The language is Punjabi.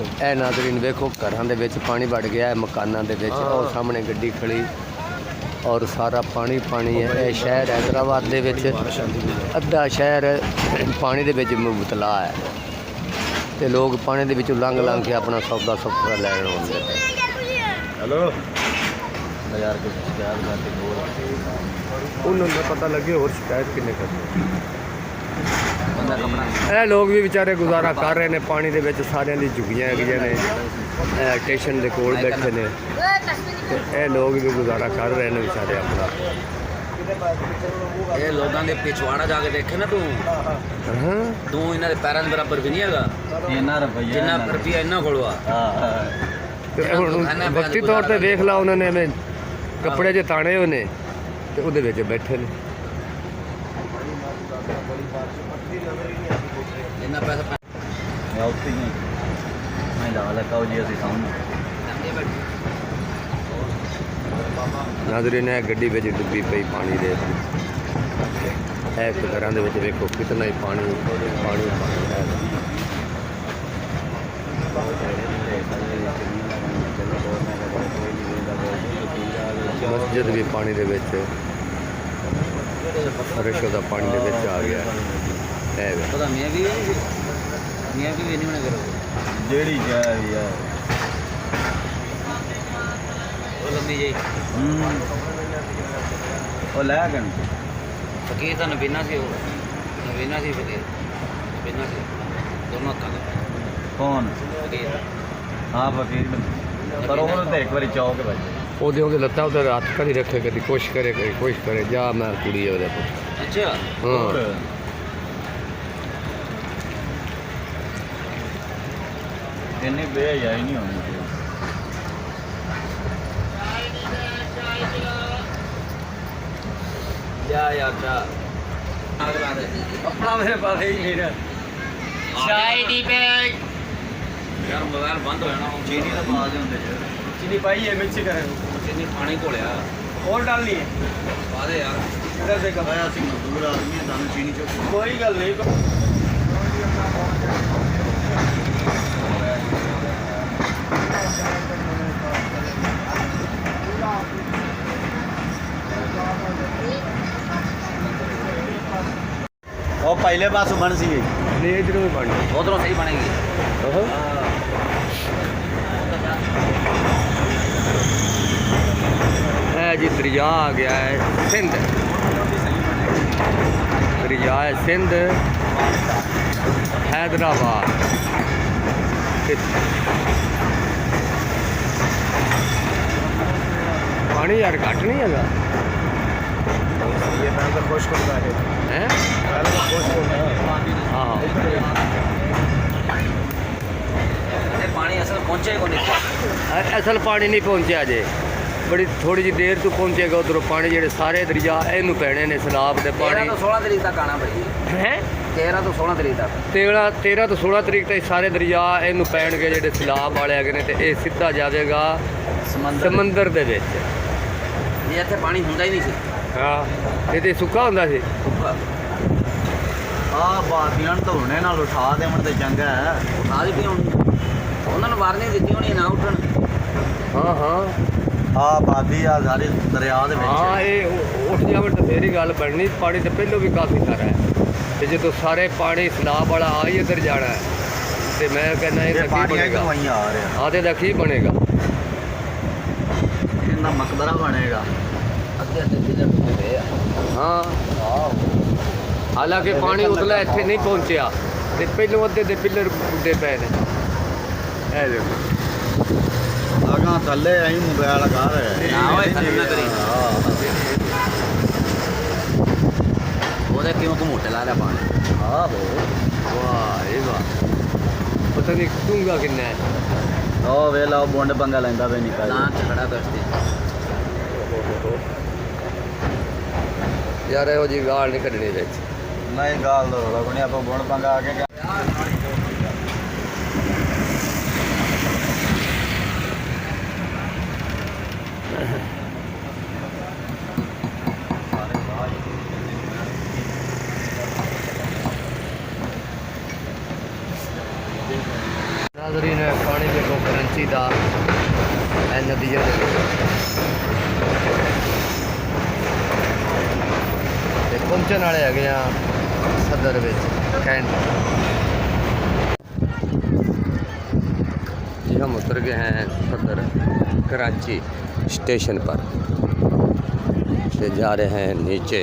ਇਹ ਨਾਜ਼ਰੀਨ ਵੇਖੋ ਘਰਾਂ ਦੇ ਵਿੱਚ ਪਾਣੀ ਵੜ ਗਿਆ ਹੈ, ਮਕਾਨਾਂ ਦੇ ਵਿੱਚ। ਉਹ ਸਾਹਮਣੇ ਗੱਡੀ ਖੜੀ ਔਰ ਸਾਰਾ ਪਾਣੀ ਪਾਣੀ ਹੈ। ਇਹ ਸ਼ਹਿਰ हैदराबाद ਦੇ ਵਿੱਚ ਅੱਧਾ ਸ਼ਹਿਰ ਪਾਣੀ ਦੇ ਵਿੱਚ ਮੁਬਤਲਾ ਹੈ ਤੇ ਲੋਕ ਪਾਣੀ ਦੇ ਵਿੱਚੋਂ ਲੰਘ ਕੇ ਆਪਣਾ ਸੌਦਾ ਸੁਫਰਾ ਲੈਣ ਆਉਂਦੇ ਨੇ। हेलो ਬਾਜ਼ਾਰ ਕੇ ਸ਼ਿਕਾਇਤ ਕਰਦੇ ਬੋਲ ਉਹਨਾਂ ਨੂੰ ਪਤਾ ਲੱਗੇ ਹੋਰ ਸ਼ਿਕਾਇਤ ਕਿੰਨੇ ਕਰਨੀ। ਬੰਦਾ ਕਮਣਾ ਇਹ ਲੋਕ ਵੀ ਵਿਚਾਰੇ ਗੁਜ਼ਾਰਾ ਕਰ ਰਹੇ ਨੇ ਪਾਣੀ ਦੇ ਵਿੱਚ, ਸਾਰਿਆਂ ਦੀ ਝੁੱਗੀਆਂ ਹੈਗੀਆਂ ਨੇ। ਇਹ ਸਟੇਸ਼ਨ ਦੇ ਕੋਲ ਬੈਠੇ ਨੇ ਤੇ ਇਹ ਲੋਕ ਵੀ ਗੁਜ਼ਾਰਾ ਕਰ ਰਹੇ ਨੇ ਵਿਚਾਰੇ ਆਪਣਾ। ਇਹ ਲੋਕਾਂ ਦੇ ਪਿਛਵਾੜਾ ਜਾ ਕੇ ਦੇਖੇ ਨਾ ਤੂੰ ਇਹਨਾਂ ਦੇ ਪੈਰਾਂ ਦੇ ਬਰਾਬਰ ਵੀ ਨਹੀਂ ਹੈਗਾ ਜਿੰਨਾ ਰੁਪਈਆ ਇਹਨਾਂ ਕੋਲ ਆ। ਤੇ ਹੁਣ ਵਕਤੀ ਤੌਰ ਤੇ ਵੇਖ ਲਾ, ਉਹਨਾਂ ਨੇ ਐਵੇਂ ਕੱਪੜੇ 'ਚ ਤਾਣੇ ਹੋਏ ਨੇ ਤੇ ਉਹਦੇ ਵਿੱਚ ਬੈਠੇ ਨੇ। ਜਿੰਨਾ ਪੈਸਾ ਉੱਥੇ ਹੀ ਮੈਂ ਲਾ ਲੱਗਾ ਜੀ ਅਸੀਂ ਸਾਹਮਣੇ ਨਾਜ਼ਰੀਨ, ਇਹ ਗੱਡੀ ਵਿੱਚ ਡੁੱਬੀ ਪਈ ਪਾਣੀ ਦੇ। ਇਹ ਘਰਾਂ ਦੇ ਵਿੱਚ ਵੇਖੋ ਕਿਤਨਾ ਹੀ ਪਾਣੀ ਹੈ। ਮਸਜਿਦ ਵੀ ਪਾਣੀ ਦੇ ਵਿੱਚ, ਰਿਸ਼ੋ ਦਾ ਪਾਣੀ ਦੇ ਵਿੱਚ ਆ ਗਿਆ। ਇਹ ਵੇ ਪਤਾ ਮੀਆਂ ਵੀ ਨਹੀਂ ਬਣਾ ਕਰੋ ਜਿਹੜੀ ਜਾਏ ਯਾਰ ਉਹ ਲੰਮੀ ਜਿਹੀ ਉਹ ਲੈ ਗਏ ਫਕੀਰ ਤਾਂ ਨਬੀਨਾ ਸੀ, ਉਹ ਨਬੀਨਾ ਸੀ, ਫਕੀਰ ਨਬੀਨਾ ਸੀ ਦੋਨੋਂ ਹੱਥਾਂ ਦਾ ਕੌਣ? ਫਕੀਰ। ਹਾਂ ਫਕੀਰ, ਪਰ ਉਹਨੂੰ ਤਾਂ ਇੱਕ ਵਾਰੀ ਚੌਕ ਵੱਜੇ। ਉਹਦੇ ਲੱਤਾਂ ਉੱਤੇ ਹੱਥ ਕਦੀ ਰੱਖੇ, ਕਦੀ ਕੋਸ਼ਿਸ਼ ਕਰੇ ਜਾ ਮੈਂ ਕੁੜੀ ਉਹਦੇ ਪੁੱਤ। ਅੱਛਾ ਹਾਂ ਇੰਨੀ ਬੇਹਯਾਈ ਨਹੀਂ ਹੋਣੀ। ਜਾ ਯਾਰ ਜਾ ਆਪਣਾ ਮੇਰੇ ਪਾਸ ਹੀ ਨਹੀਂ ਰਿਹਾ। ਚਾਈ ਦੀ ਬੈਗ ਯਾਰ ਮੋਬਾਈਲ ਬੰਦ ਹੋ ਜਾਣਾ। ਚੀਨੀ ਦਾ ਪਾ ਦੇ ਹੁੰਦੇ ਜੀ। ਚੀਨੀ ਪਾਈ ਹੈ ਮਿਕਸ ਕਰੇ। ਚੀਨੀ ਪਾਣੀ ਘੋਲਿਆ ਹੋਰ ਡਾਲਨੀ ਹੈ। ਪਾ ਦੇ ਯਾਰ। ਇਧਰ ਦੇਖ ਭਾਇਆ ਅਸੀਂ ਮਜ਼ਦੂਰ ਆਦਮੀ ਹਾਂ, ਸਾਨੂੰ ਚੀਨੀ ਚੋਕ ਕੋਈ ਗੱਲ ਨਹੀਂ। ਉਹ ਪਹਿਲੇ ਪਾਸੋਂ ਬਣ ਸੀ ਨਹੀਂ ਇਧਰੋਂ ਵੀ ਪਾਣੀ। ਉਧਰੋਂ ਸਹੀ ਬਣੇਗੀ। ਇਹ ਜੀ ਦਰਿਆ ਆ ਗਿਆ ਹੈ ਸਿੰਧ, ਦਰਿਆ ਹੈ ਸਿੰਧ हैदराबाद। पानी यार घट नहीं है खुश होता है। हाँ पानी असल पहुंचे को नहीं, असल पानी नहीं पहुंचा अजे, बड़ी थोड़ी जी देर तो पहुंचेगा। उधरों पानी जेडे सारे दरिया इनू पैने ने सैलाब के पानी। 13 ਤੋਂ 16 ਤਰੀਕ ਤੱਕ ਆਣਾ ਭਾਈ है 13 ਤੋਂ 16 ਤਰੀਕ ਤੱਕ। 13 ਤੋਂ 16 ਤਰੀਕ ਤੱਕ ਸਾਰੇ ਦਰਿਆ ਇਹਨੂੰ ਪੈਣਗੇ ਜਿਹੜੇ ਸੈਲਾਬ ਵਾਲੇ ਹੈਗੇ ਨੇ, ਤੇ ਇਹ ਸਿੱਧਾ ਜਾਵੇਗਾ ਸਮੁੰਦਰ ਦੇ ਵਿੱਚ। ਇਹ ਇੱਥੇ ਪਾਣੀ ਹੁੰਦਾ ਹੀ ਨਹੀਂ ਸੀ। ਹਾਂ ਇਹ ਤੇ ਸੁੱਕਾ ਹੁੰਦਾ ਸੀ। ਆ ਬਾਦੀਆਂ ਧੋਣੇ ਨਾਲ ਉਠਾ ਦੇਵਣ ਤੇ ਚੰਗਾ ਹੈ। ਉਠਾ ਦਿੱਤੀ ਹੁਣ, ਉਹਨਾਂ ਨੂੰ ਵਾਰਨਿੰਗ ਦਿੱਤੀ ਹੋਣੀ ਨਾ ਉੱਠਣ। ਹਾਂ ਹਾਂ ਆ ਬਾਦੀ ਆ ਸਾਰੇ ਦਰਿਆ ਦੇ ਵਿੱਚ। ਹਾਂ ਇਹ ਉੱਠ ਜਾਵਣ ਤਾਂ ਫੇਰ ਹੀ ਗੱਲ ਬਣਨੀ। ਪਾਣੀ ਤਾਂ ਪਹਿਲੋਂ ਵੀ ਕਾਫੀ ਸਾਰਾ ਹੈ, ਤੇ ਜਦੋਂ ਸਾਰੇ ਪਾਣੀ ਸੈਲਾਬ ਵਾਲਾ ਆ ਹੀ ਇੱਧਰ ਜਾਣਾ ਹੈ, ਤੇ ਮੈਂ ਕਹਿੰਦਾ ਇਹ ਕੀ ਬਣੇਗਾ। ਆ ਰਿਹਾ ਆ ਤੇ ਦਾ ਕੀ ਬਣੇਗਾ? ਇਹਨਾਂ ਮਕਬਰਾ ਬਣੇਗਾ। ਅੱਧੇ ਪਿਲਰ ਟੁੱਟੇ ਪਏ ਆ। ਹਾਂ ਹਾਲਾਂਕਿ ਪਾਣੀ ਉਤਲਾ ਇੱਥੇ ਨਹੀਂ ਪਹੁੰਚਿਆ, ਤੇ ਪਹਿਲੋਂ ਅੱਧੇ ਦੇ ਪਿੱਲਰ ਉੱਡੇ ਪਏ ਨੇ। ਇਹ ਦੇਖੋ ਅਗਾਂ ਥੱਲੇ ਅਸੀਂ ਮੋਬਾਈਲ ਲਗਾ ਰਹੇ ਨਾ ਓਏ ਥੱਲੇ ਨਾ ਕਰੀ। ਉਹਦੇ ਕਿਉਂ ਘਮੋਟੇ ਲਾ ਰਿਹਾ ਪਾਣੀ। ਵਾਹ ਇਹ ਵਾਹ, ਪਤਾ ਨਹੀਂ ਡੂੰਘਾ ਕਿੰਨਾ ਹੈ। ਉਹ ਵੇਲਾ ਉਹ ਬੁੰਡ ਪੰਗਾ ਲੈਂਦਾ ਵੇ ਨਿਕਲ ਨਾ ਝਗੜਾ ਕਰਦੀ ਯਾਰ ਇਹੋ ਜਿਹੀ ਗਾਲ ਨਹੀਂ ਕੱਢਣੀ ਵਿੱਚ। ਨਹੀਂ ਗਾਲ ਦਾ ਰੋਲਾ ਕੋਈ ਨਹੀਂ, ਆਪਾਂ ਬੁੰਡ ਪੰਗਾ ਆ ਕੇ नाज़रीन ਪਾਣੀ ਦੇਖੋ ਕਰਾਚੀ ਦਾ ਇਹ ਨਦੀਆਂ ਦੇ ਵਿੱਚ ਤੇ ਪਹੁੰਚਣ ਵਾਲੇ ਹੈਗੇ ਆ ਸਦਰ ਵਿੱਚ कैंट। जी हम उतर गए हैं सदर कराची स्टेशन पर से जा रहे हैं नीचे